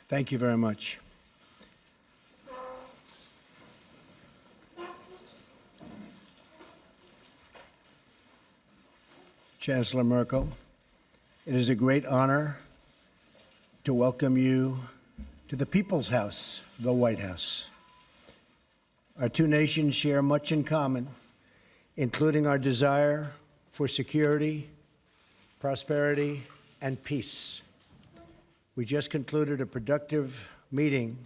Thank you very much. Chancellor Merkel, it is a great honor to welcome you to the People's House, the White House. Our two nations share much in common, including our desire for security, prosperity, and peace. We just concluded a productive meeting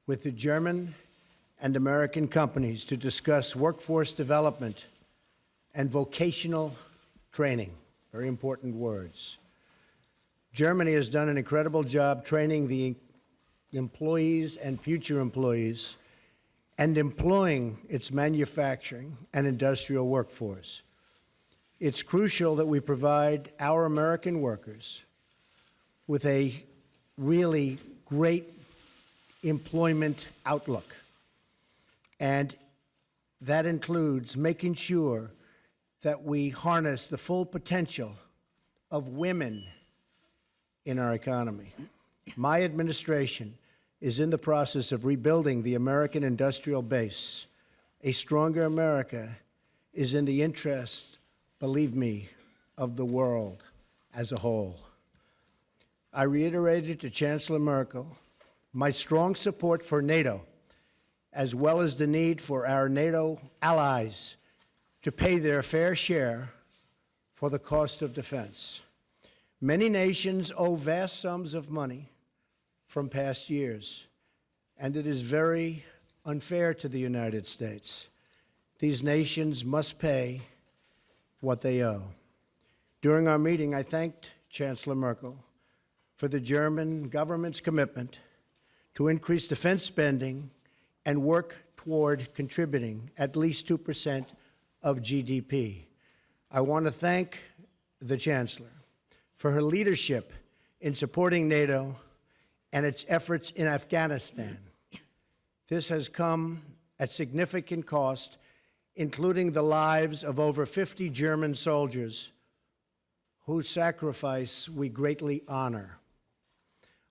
with the German and American companies to discuss workforce development and vocational training, very important words. Germany has done an incredible job training the employees and future employees and employing its manufacturing and industrial workforce. It's crucial that we provide our American workers with a really great employment outlook. And that includes making sure that we harness the full potential of women in our economy. My administration is in the process of rebuilding the American industrial base. A stronger America is in the interest, believe me, of the world as a whole. I reiterated to Chancellor Merkel my strong support for NATO, as well as the need for our NATO allies to pay their fair share for the cost of defense. Many nations owe vast sums of money from past years, and it is very unfair to the United States. These nations must pay what they owe. During our meeting, I thanked Chancellor Merkel for the German government's commitment to increase defense spending and work toward contributing at least 2% of GDP. I want to thank the Chancellor for her leadership in supporting NATO and its efforts in Afghanistan. This has come at significant cost, including the lives of over 50 German soldiers whose sacrifice we greatly honor.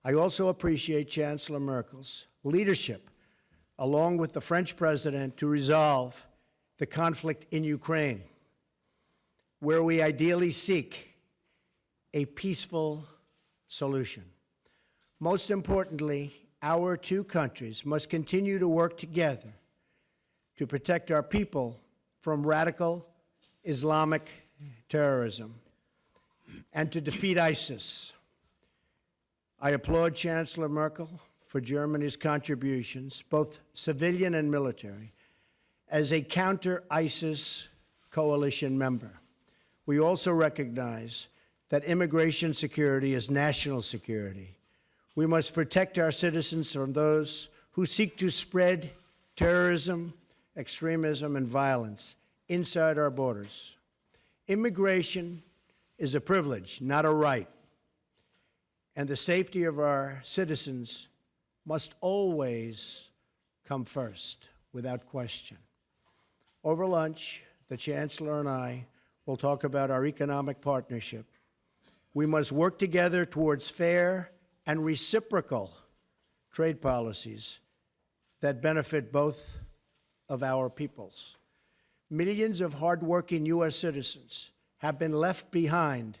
I also appreciate Chancellor Merkel's leadership, along with the French president, to resolve the conflict in Ukraine, where we ideally seek a peaceful solution. Most importantly, our two countries must continue to work together to protect our people from radical Islamic terrorism and to defeat ISIS. I applaud Chancellor Merkel for Germany's contributions, both civilian and military, as a counter-ISIS coalition member. We also recognize that immigration security is national security. We must protect our citizens from those who seek to spread terrorism, extremism, and violence inside our borders. Immigration is a privilege, not a right. And the safety of our citizens must always come first, without question. Over lunch, the Chancellor and I will talk about our economic partnership. We must work together towards fair and reciprocal trade policies that benefit both of our peoples. Millions of hardworking U.S. citizens have been left behind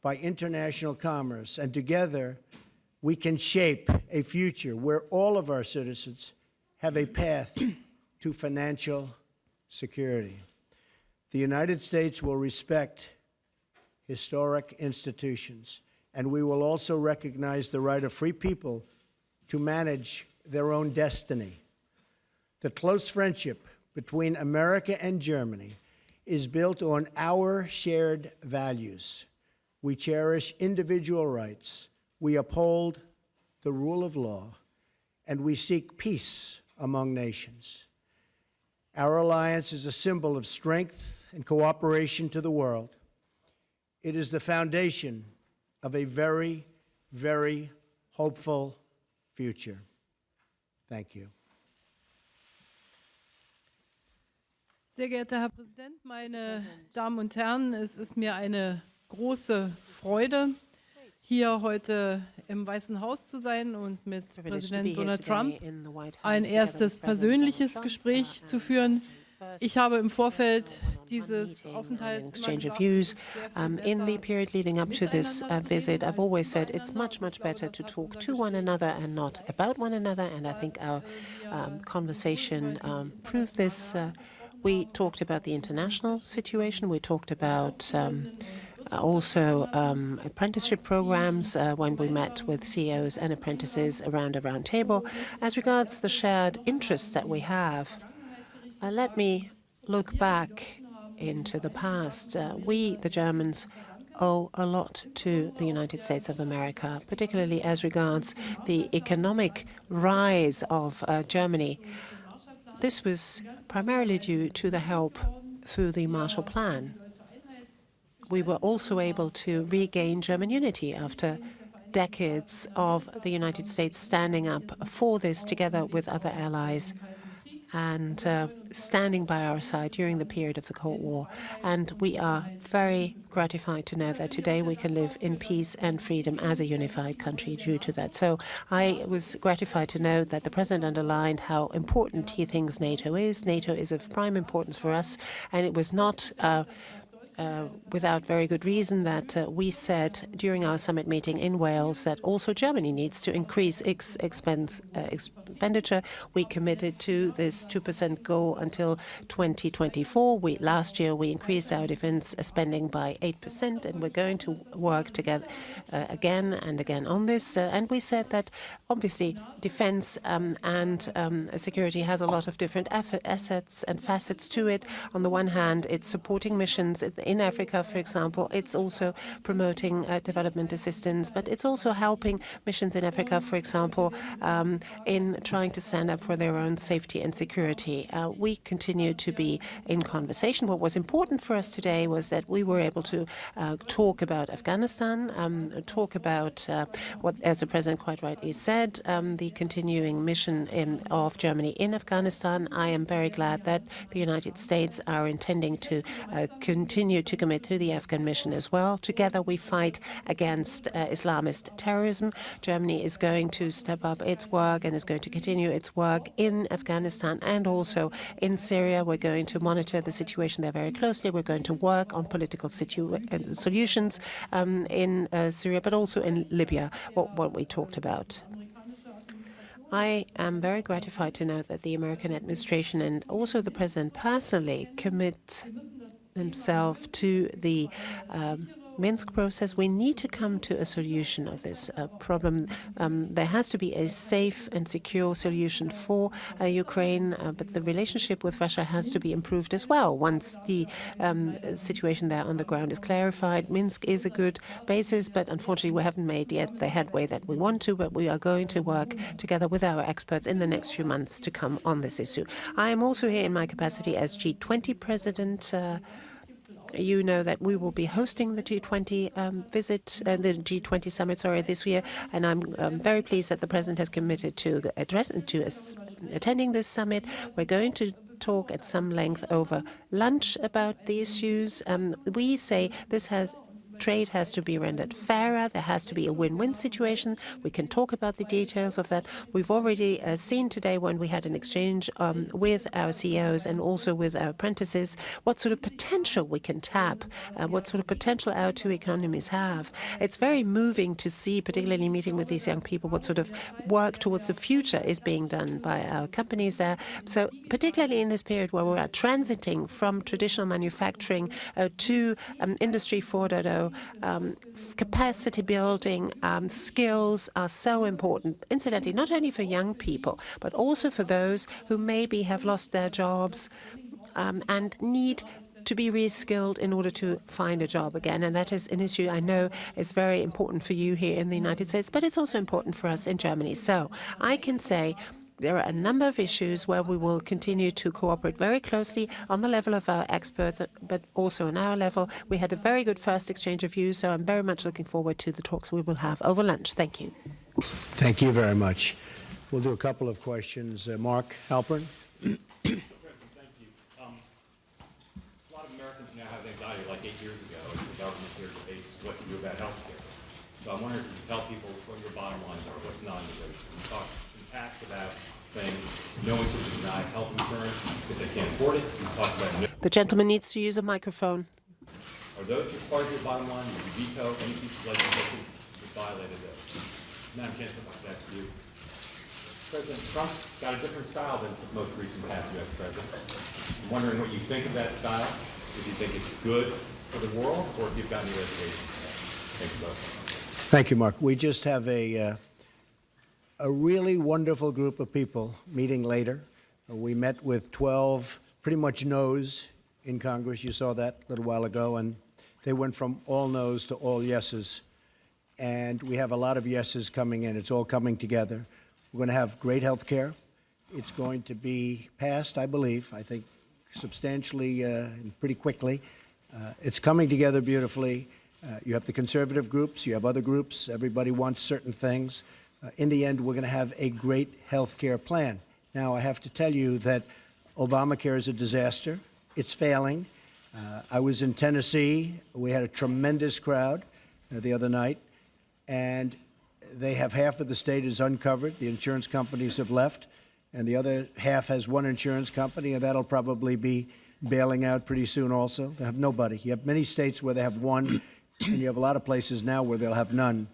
by international commerce, and together we can shape a future where all of our citizens have a path to financial security. The United States will respect historic institutions, and we will also recognize the right of free people to manage their own destiny. The close friendship between America and Germany is built on our shared values. We cherish individual rights, we uphold the rule of law, and we seek peace among nations. Our alliance is a symbol of strength and cooperation to the world. It is the foundation of a very, very hopeful future. Thank you. Sehr geehrter Herr Präsident, meine Damen und Herren, es ist mir eine große Freude, hier heute im Weißen Haus zu sein und mit Präsident Donald Trump ein erstes persönliches Gespräch zu führen. Ich habe im Vorfeld dieses Aufenthalts exchange of views. In the period leading up to this visit, I've always said it's much, much better to talk to one another and not about one another, and I think our conversation proved this. We talked about the international situation. We talked about also apprenticeship programs when we met with CEOs and apprentices around a round table. As regards the shared interests that we have, let me look back into the past. We, the Germans, owe a lot to the United States of America, particularly as regards the economic rise of Germany. This was primarily due to the help through the Marshall Plan. We were also able to regain German unity after decades of the United States standing up for this together with other allies and standing by our side during the period of the Cold War. And we are very gratified to know that today we can live in peace and freedom as a unified country due to that. So I was gratified to know that the President underlined how important he thinks NATO is. NATO is of prime importance for us, and it was not without very good reason that we said during our summit meeting in Wales that also Germany needs to increase its expenditure. We committed to this 2% goal until 2024. Last year we increased our defense spending by 8%, and we're going to work together again and again on this. And we said that obviously defense and security has a lot of different assets and facets to it. On the one hand, it's supporting missions in Africa, for example. It's also promoting development assistance, but it's also helping missions in Africa, for example, in trying to stand up for their own safety and security. We continue to be in conversation. What was important for us today was that we were able to talk about Afghanistan, talk about what, as the President quite rightly said, the continuing mission of Germany in Afghanistan. I am very glad that the United States are intending to continue to commit to the Afghan mission as well. Together we fight against Islamist terrorism. Germany is going to step up its work and is going to continue its work in Afghanistan and also in Syria. We're going to monitor the situation there very closely. We're going to work on political solutions in Syria, but also in Libya, what we talked about. I am very gratified to know that the American administration and also the President personally commit himself to the Minsk process. We need to come to a solution of this problem. There has to be a safe and secure solution for Ukraine, but the relationship with Russia has to be improved as well. Once the situation there on the ground is clarified, Minsk is a good basis, but unfortunately we haven't made yet the headway that we want to, but we are going to work together with our experts in the next few months to come on this issue. I am also here in my capacity as G20 President. You know that we will be hosting the G20 the G20 summit, this year, and I'm very pleased that the President has committed to attending this summit. We're going to talk at some length over lunch about the issues. We say trade has to be rendered fairer. There has to be a win-win situation. We can talk about the details of that. We've already seen today when we had an exchange with our CEOs and also with our apprentices what sort of potential we can tap, what sort of potential our two economies have. It's very moving to see, particularly meeting with these young people, what sort of work towards the future is being done by our companies there. So particularly in this period where we are transiting from traditional manufacturing to Industry 4.0, capacity building, skills are so important, incidentally, not only for young people, but also for those who maybe have lost their jobs and need to be reskilled in order to find a job again. And that is an issue I know is very important for you here in the United States, but it's also important for us in Germany. So I can say there are a number of issues where we will continue to cooperate very closely on the level of our experts, but also on our level. We had a very good first exchange of views, so I'm very much looking forward to the talks we will have over lunch. Thank you. Thank you very much. We'll do a couple of questions. Mark Halpern. President, thank you. A lot of Americans now have anxiety, like 8 years ago, as the government here debates what to do about health care. So I'm wondering if you can tell people what your bottom lines are, what's non-negotiable. You talked in the past about saying no one should deny health insurance if they can't afford it. You talked about The gentleman needs to use a microphone. Are those your part of your bottom line? Would you veto any piece of legislation that violated those? Madam Chancellor, I'd like to ask you. President Trump's got a different style than the most recent past U.S. presidents. I'm wondering what you think of that style, if you think it's good for the world, or if you've got any reservations. Thank you both. Thank you, Mark. We just have a really wonderful group of people meeting later. We met with 12 pretty much no's in Congress. You saw that a little while ago, and they went from all no's to all yeses. And we have a lot of yeses coming in. It's all coming together. We're going to have great health care. It's going to be passed, I believe, I think substantially and pretty quickly. It's coming together beautifully. You have the conservative groups, you have other groups, everybody wants certain things. In the end, we're going to have a great health care plan. Now, I have to tell you that Obamacare is a disaster. It's failing. I was in Tennessee. We had a tremendous crowd the other night, and they have half of the state is uncovered. The insurance companies have left, and the other half has one insurance company, and that'll probably be bailing out pretty soon also. They have nobody. You have many states where they have one, and you have a lot of places now where they'll have none.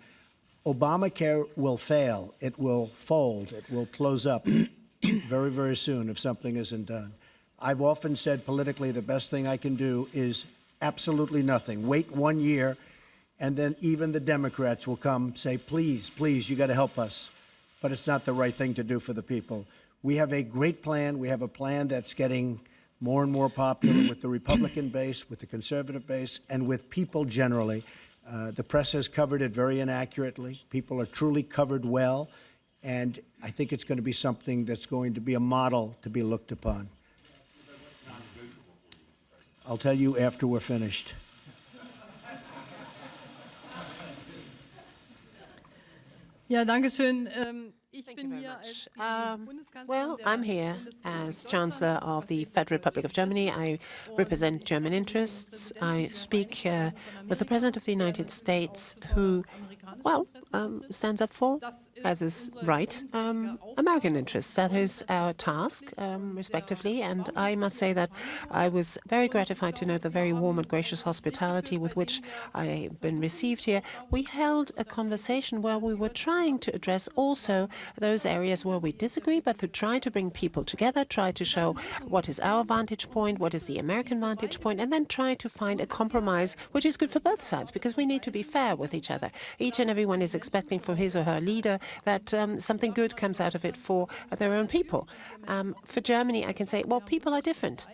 Obamacare will fail. It will fold. It will close up very, very soon if something isn't done. I've often said politically the best thing I can do is absolutely nothing. Wait 1 year, and then even the Democrats will come say, please, please, you got to help us. But it's not the right thing to do for the people. We have a great plan. We have a plan that's getting more and more popular with the Republican base, with the conservative base, and with people generally. The press has covered it very inaccurately. People are truly covered well, and I think it's going to be something that's going to be a model to be looked upon. I'll tell you after we're finished. Ja, danke schön. Thank you very much. Well, I'm here as Chancellor of the Federal Republic of Germany. I represent German interests. I speak with the President of the United States, who, well, stands up for, as is right, American interests. That is our task, respectively. And I must say that I was very gratified to know the very warm and gracious hospitality with which I've been received here. We held a conversation where we were trying to address also those areas where we disagree, but to try to bring people together, try to show what is our vantage point, what is the American vantage point, and then try to find a compromise which is good for both sides, because we need to be fair with each other. Each and everyone is expecting from his or her leader that something good comes out of it for their own people. For Germany, I can say, well, people are different.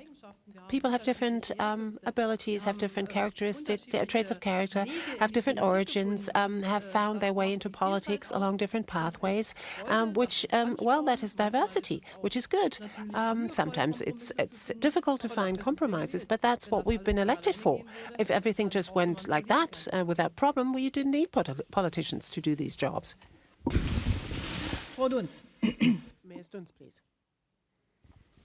People have different abilities, have different characteristics, traits of character, have different origins, have found their way into politics along different pathways, which, well, that is diversity, which is good. Sometimes it's difficult to find compromises, but that's what we've been elected for. If everything just went like that without problem, well, you didn't need politicians to do these jobs. Frau Dunz. Ms. Dunz, please.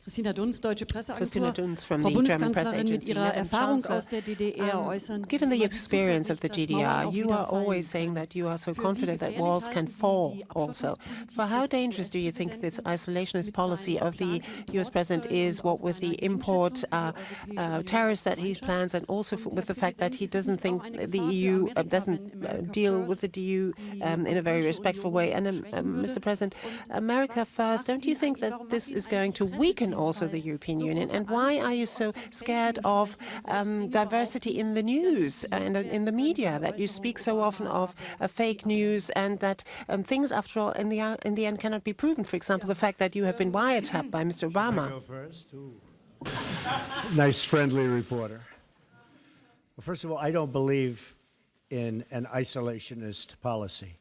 Christina Dunz, Deutsche Christina Presseagentur. Dunz from Frau the German Press Bundeskanzlerin, mit Agency. Ihrer Madam Erfahrung Chancellor, aus der DDR äußern Sie given the immer die experience of the Zuversicht, dass Mauern GDR, auch you wieder are always fallen saying können. that you are so Für wie confident that gefährlich walls can halten Sie fall die also. Abschottungspolitik For how des dangerous do you think this US-Präsidenten isolationist mit policy seinen of the geplanten US president is, what with the import tariffs that he plans, and also with the fact that he doesn't think the EU doesn't deal with the EU in a very respectful way. And Mr. President, America first, don't you think that this is going to weaken also the European Union? And why are you so scared of diversity in the news and in the media, that you speak so often of fake news, and that things, after all, in the end cannot be proven? For example, the fact that you have been wiretapped by Mr. Obama. Nice, friendly reporter. Well, first of all, I don't believe in an isolationist policy,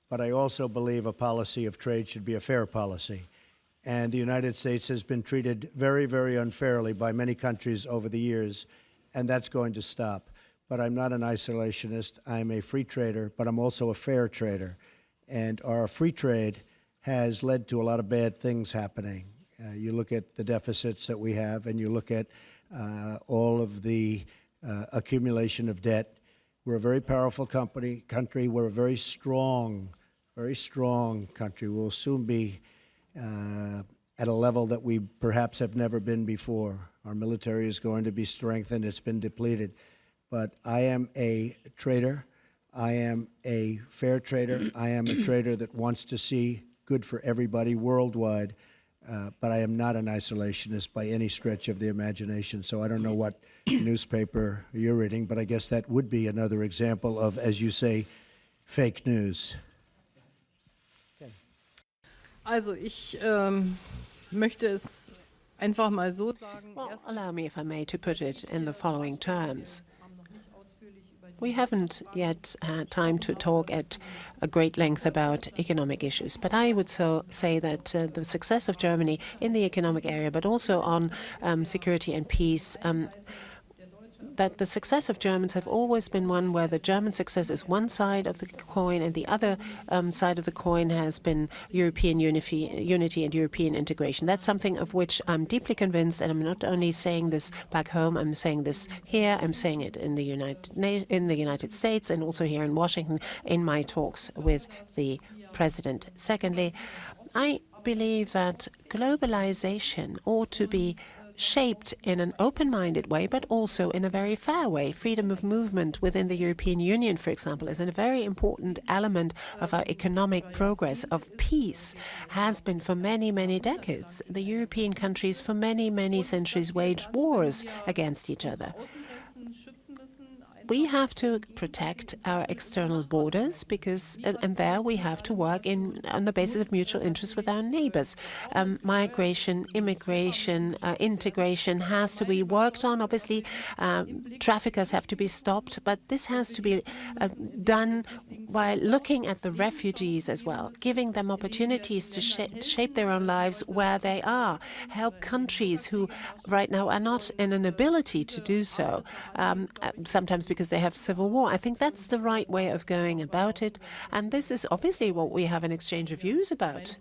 but I also believe a policy of trade should be a fair policy. And the United States has been treated very, very unfairly by many countries over the years, and that's going to stop. But I'm not an isolationist. I'm a free trader, but I'm also a fair trader. And our free trade has led to a lot of bad things happening. You look at the deficits that we have, and you look at all of the accumulation of debt. We're a very powerful country. We're a very strong country. We'll soon be at a level that we perhaps have never been before. Our military is going to be strengthened. It's been depleted. But I am a trader. I am a fair trader. I am a trader that wants to see good for everybody worldwide. But I am not an isolationist by any stretch of the imagination. So I don't know what newspaper you're reading, but I guess that would be another example of, as you say, fake news. Also ich möchte es einfach mal so sagen. Well, allow me, if I may, to put it in the following terms. We haven't yet had time to talk at a great length about economic issues, but I would say that the success of Germany in the economic area, but also on security and peace, that the success of Germans have always been one where the German success is one side of the coin and the other side of the coin has been European unity and European integration. That's something of which I'm deeply convinced, and I'm not only saying this back home, I'm saying this here, I'm saying it in the United States and also here in Washington in my talks with the President. Secondly, I believe that globalization ought to be shaped in an open-minded way, but also in a very fair way. Freedom of movement within the European Union, for example, is a very important element of our economic progress, of peace, has been for many, many decades. The European countries for many, many centuries waged wars against each other. We have to protect our external borders because, and there we have to work on the basis of mutual interest with our neighbors. Migration, immigration, integration has to be worked on. Obviously, traffickers have to be stopped, but this has to be done while looking at the refugees as well, giving them opportunities to shape their own lives where they are, help countries who right now are not in an ability to do so, sometimes because they have civil war. I think that's the right way of going about it, and this is obviously what we have an exchange of views about.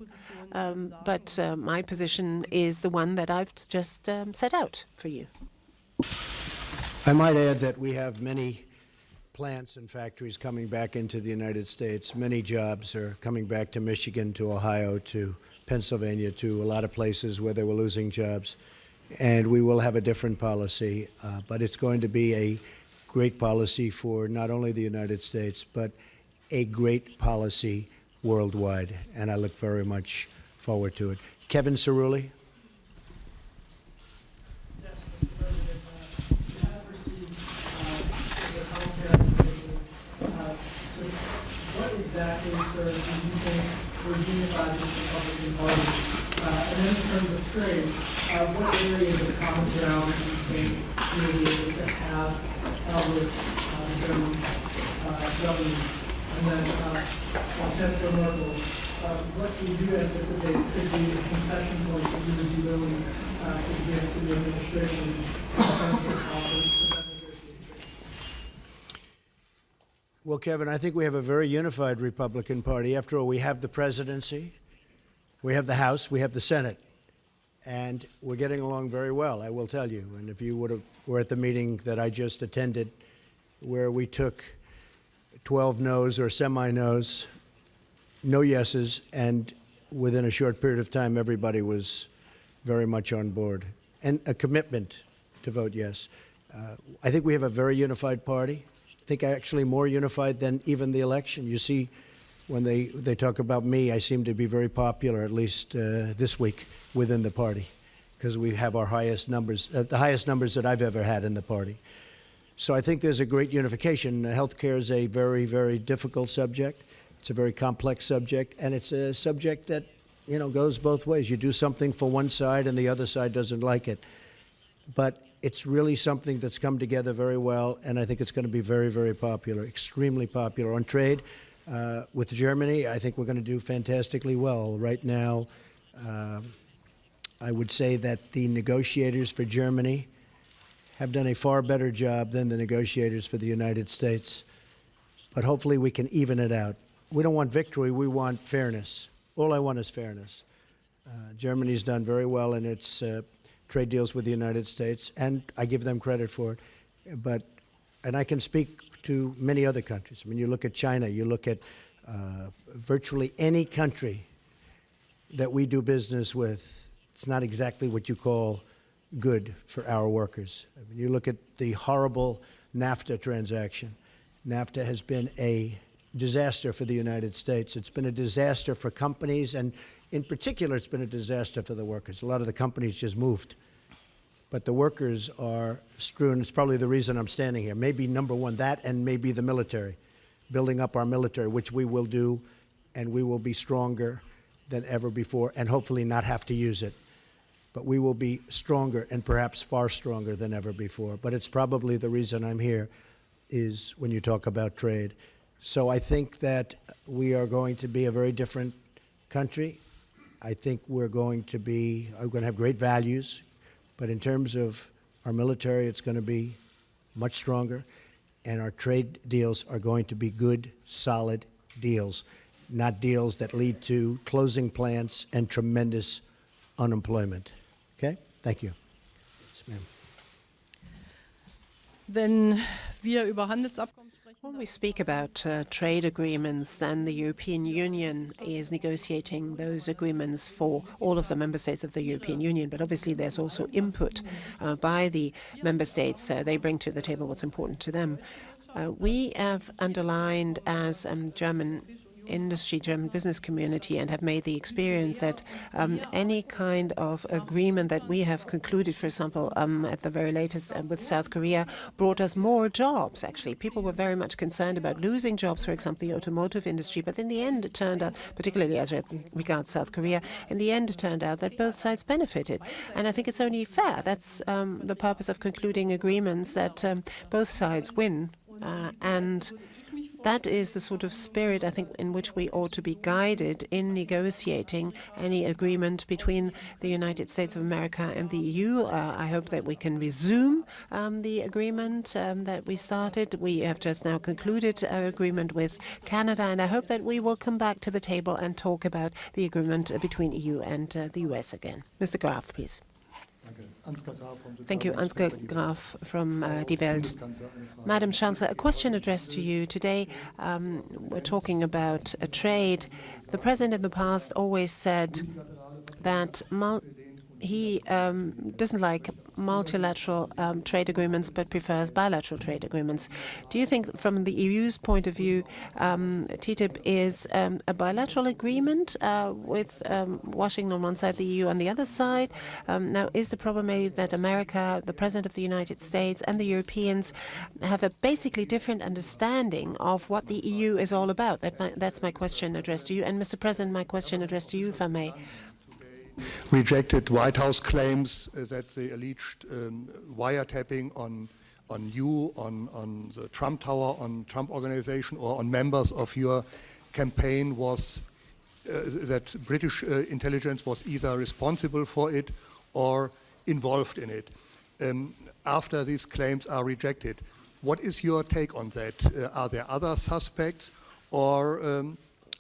But my position is the one that I've just set out for you. I might add that we have many plants and factories coming back into the United States. Many jobs are coming back to Michigan, to Ohio, to Pennsylvania, to a lot of places where they were losing jobs. And we will have a different policy, but it's going to be a great policy for not only the United States, but a great policy worldwide. And I look very much forward to it. Kevin Cerulli. Yes, Mr. President. You have received the commentary. What exactly, sir, do you think would unify this Republican Party? And then in terms of trade, what areas of common ground do you think you will be able to have with the German governments? And then Chancellor Merkel, what do you anticipate could be the concession points that you would be willing to give to the administration in terms of that negotiation? Well, Kevin, I think we have a very unified Republican Party. After all, we have the presidency, we have the House, we have the Senate, and we're getting along very well, I will tell you. And if you were at the meeting that I just attended, where we took 12 no's or semi-no's, no yeses, and within a short period of time, everybody was very much on board, and a commitment to vote yes. I think we have a very unified party. I think actually more unified than even the election. You see, when they talk about me, I seem to be very popular, at least this week, within the party, because we have our highest numbers, the highest numbers that I've ever had in the party. So I think there's a great unification. Healthcare is a very, very difficult subject. It's a very complex subject, and it's a subject that, you know, goes both ways. You do something for one side, and the other side doesn't like it. But it's really something that's come together very well, and I think it's going to be very, very popular, extremely popular. On trade, with Germany, I think we're going to do fantastically well. Right now, I would say that the negotiators for Germany have done a far better job than the negotiators for the United States. But hopefully we can even it out. We don't want victory, we want fairness. All I want is fairness. Germany's done very well in its trade deals with the United States, and I give them credit for it. And I can speak to many other countries. I mean, you look at China, you look at virtually any country that we do business with, it's not exactly what you call good for our workers. I mean, you look at the horrible NAFTA transaction. NAFTA has been a disaster for the United States. It's been a disaster for companies, and in particular, it's been a disaster for the workers. A lot of the companies just moved. But the workers are strewn. It's probably the reason I'm standing here. Maybe number one, that, and maybe the military, building up our military, which we will do, and we will be stronger than ever before, and hopefully not have to use it. But we will be stronger, and perhaps far stronger than ever before. But it's probably the reason I'm here is when you talk about trade. So I think that we are going to be a very different country. I think we're going to have great values. But in terms of our military, it's going to be much stronger, and our trade deals are going to be good, solid deals, not deals that lead to closing plants and tremendous unemployment. Okay? Thank you. Yes, ma'am. Wenn wir über Handelsabkommen When we speak about trade agreements, then the European Union is negotiating those agreements for all of the member states of the European Union. But obviously there's also input by the member states. They bring to the table what's important to them. We have underlined as German industry, German business community, and have made the experience that any kind of agreement that we have concluded, for example, at the very latest with South Korea, brought us more jobs, actually. People were very much concerned about losing jobs, for example, the automotive industry. But in the end, it turned out, particularly as regards South Korea, in the end, it turned out that both sides benefited. And I think it's only fair. That's the purpose of concluding agreements, that both sides win. And that is the sort of spirit, I think, in which we ought to be guided in negotiating any agreement between the United States of America and the EU. I hope that we can resume the agreement that we started. We have just now concluded our agreement with Canada, and I hope that we will come back to the table and talk about the agreement between EU and the US again. Mr. Graf, please. Thank you, Ansgar Graf from Die Welt. Madam Chancellor, a question addressed to you. Today we're talking about trade. The President in the past always said that he doesn't like multilateral trade agreements but prefers bilateral trade agreements. Do you think from the EU's point of view TTIP is a bilateral agreement with Washington on one side, the EU on the other side? Now, is the problem maybe that America, the President of the United States and the Europeans have a basically different understanding of what the EU is all about? That's my question addressed to you. And Mr. President, my question addressed to you, if I may. Rejected White House claims that the alleged wiretapping on you, on the Trump Tower, on Trump Organization, or on members of your campaign was that British intelligence was either responsible for it or involved in it. After these claims are rejected, what is your take on that? Are there other suspects, or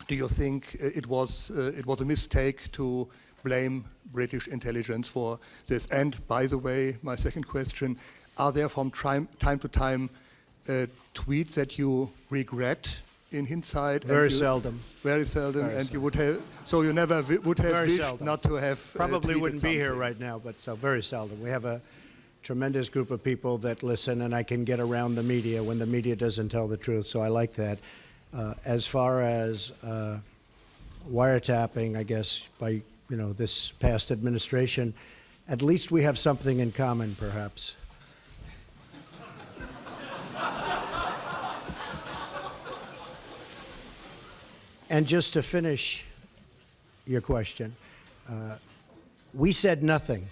do you think it was a mistake to blame British intelligence for this? And by the way, my second question, are there from time to time tweets that you regret in hindsight? Very seldom. Very seldom, Very and seldom. you would have, so you never would have Very wished seldom. not to have Probably tweeted wouldn't be here something. right now, but so very seldom. We have a tremendous group of people that listen, and I can get around the media when the media doesn't tell the truth, so I like that. As far as wiretapping, I guess, by this past administration, at least we have something in common, perhaps. And just to finish your question, we said nothing.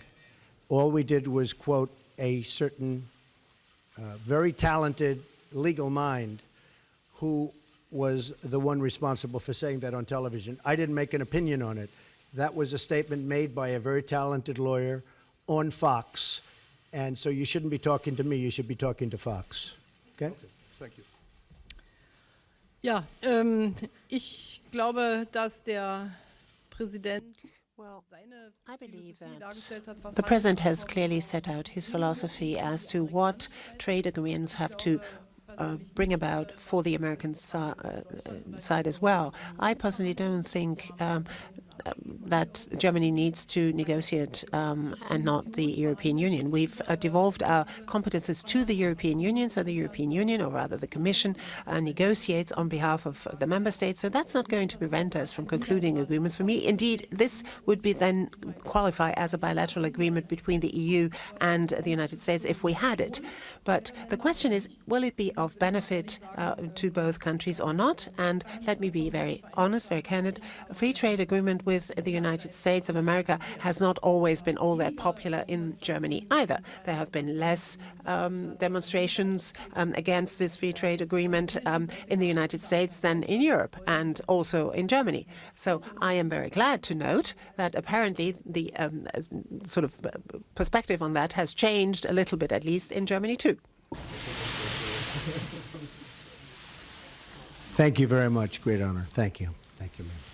All we did was quote a certain very talented legal mind who was the one responsible for saying that on television. I didn't make an opinion on it. That was a statement made by a very talented lawyer on Fox. And so you shouldn't be talking to me, you should be talking to Fox. Okay? Thank you. Ja, ich glaube, dass der Präsident seine I believe Philosophie that dargestellt hat, was the President has clearly set out his philosophy as to what trade agreements have to bring about for the American side as well. I personally don't think that Germany needs to negotiate and not the European Union. We've devolved our competences to the European Union, so the European Union, or rather the Commission, negotiates on behalf of the member states. So that's not going to prevent us from concluding agreements. For me, indeed, this would be then qualify as a bilateral agreement between the EU and the United States if we had it. But the question is, will it be of benefit to both countries or not? And let me be very honest, very candid. A free trade agreement with the United States of America has not always been all that popular in Germany either. There have been less demonstrations against this free trade agreement in the United States than in Europe and also in Germany. So I am very glad to note that apparently the sort of perspective on that has changed a little bit, at least in Germany too. Thank you very much. Great honor. Thank you. Thank you, ma'am.